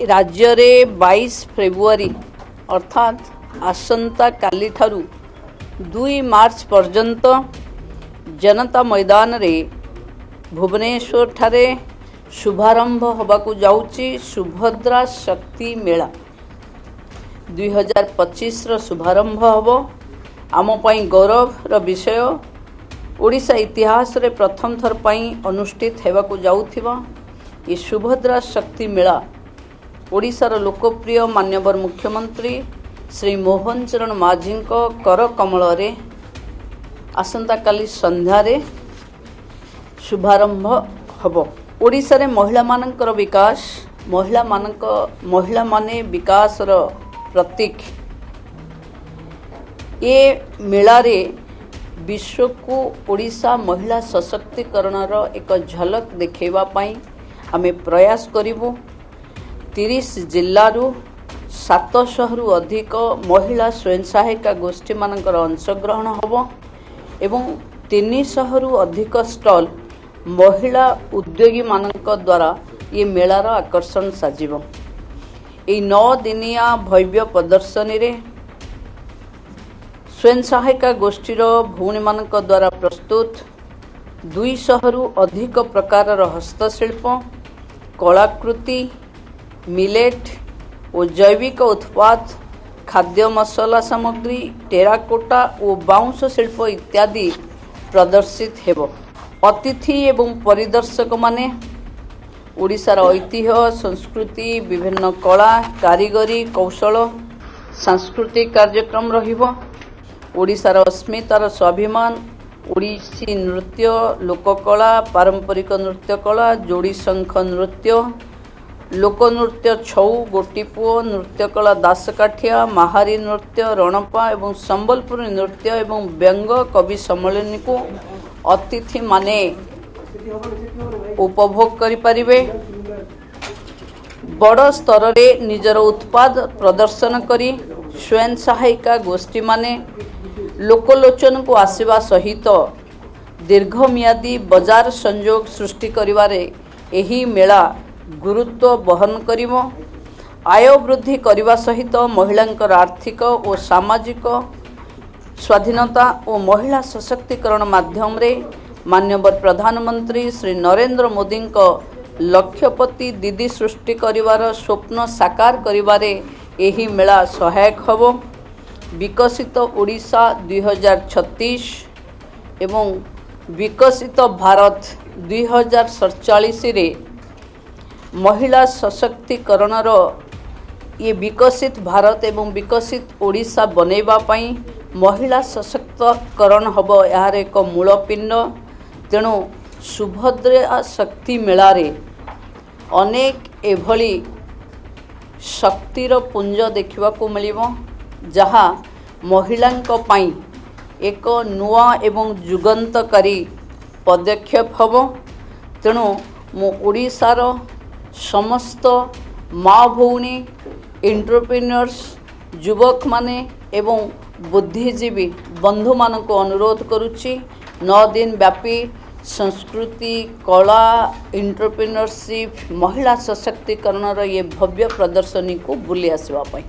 राज्य रे 22 फेब्रुआरी अर्थात आसंता काली ठारू 2 मार्च पर्यंत जनता मैदान रे भुवनेश्वर ठारे शुभारंभ होबाकू जाउची सुभद्रा शक्ति मेला 2025 रो शुभारंभ होबो। आम पई गौरव रो विषय ओडिशा इतिहास रे प्रथम थर पई अनुष्ठित हेबाकू जाउथिबा ये सुभद्रा शक्ति मेला ओडिशार लोकप्रिय मान्यवर मुख्यमंत्री श्री मोहन चरण माझी कर कमल रे आसंता काली संध्यारे शुभारंभ हबो। ओडिशा रे महिला मानकर विकास महिला माने विकास रो प्रतीक ये मेला रे विश्व को ओडिशा महिला सशक्तिकरण रो एक झलक देखैबा पई आमे प्रयास करिबो। 30 जिल्लारू 700 रु अधिक महिला स्वयं सहायिका गोष्ठी मानकर अंशग्रहण होबो एवं 300 रु अधिक स्टॉल महिला उद्योगी मानक द्वारा ये मेलार आकर्षण साजिबो। ए 9 दिनिया भव्य प्रदर्शनी रे स्वयं सहायिका गोष्ठीर भूणी मानक द्वारा प्रस्तुत 200 रु अधिक प्रकार हस्तशिल्प कलाकृति मिलेट और जैविक उत्पाद खाद्य मसला सामग्री टेराकोटा और बाउंस शिल्प इत्यादि प्रदर्शित हेबो। अतिथि एवं परिदर्शक माने ओडिशार ऐतिह्य संस्कृति विभिन्न कला कारीगरी कौशल सांस्कृतिक कार्यक्रम रहिबो। ओडिशार अस्मितार स्वाभिमान ओडिसी नृत्य लोककला पारंपरिक नृत्य कला जोड़ी शंख नृत्य लोकनृत्य छौ गोटीपुओ नृत्यकला दासकाठिया महारी नृत्य रणपा एवं संबलपुर नृत्य एवं व्यंग कवि सम्मेलन को अतिथि माने उपभोग करि परिबे। बड़ स्तर रे निजर उत्पाद प्रदर्शन करी स्वयं सहायिका गोष्ठी माने लोकलोचन को आसीबा सहित दीर्घमियादी बाजार संयोग सृष्टि करिवारे एही मेला गुरुत्व बहन करिवो। आय वृद्धि करने सहित महिलांकर आर्थिक और सामाजिक स्वाधीनता और महिला सशक्तिकरण माध्यम रे माननीय प्रधानमंत्री श्री नरेंद्र मोदी लक्ष्यपति दीदी सृष्टि करिवार स्वप्न साकार करिवारे एही मेला सहायक हबो। विकसित ओडिशा 2036 एवं विकसित भारत 2047 रे महिला सशक्तिकरण ये विकसित भारत एवं विकसित ओडिशा बनैबा पई महिला सशक्तिकरण हबो यार एक मूलपिंड। तेणु सुभद्रा शक्ति मेला रे अनेक एभली शक्तिर पुंज देखा मिलिबो जहा महिलांक पई एक नुआ एवं जुगंतकारी पदक्षेप हबो। तेणु मो ओडिशार समस्त माँ भौणी एंटरप्रेन्योर्स युवक माने एवं बुद्धिजीवी बंधु मान को अनुरोध करुच्ची 9 दिन व्यापी संस्कृति कला एंटरप्रेन्योरशिप महिला सशक्तिकरण ये भव्य प्रदर्शनी को बुली आसवा पाई।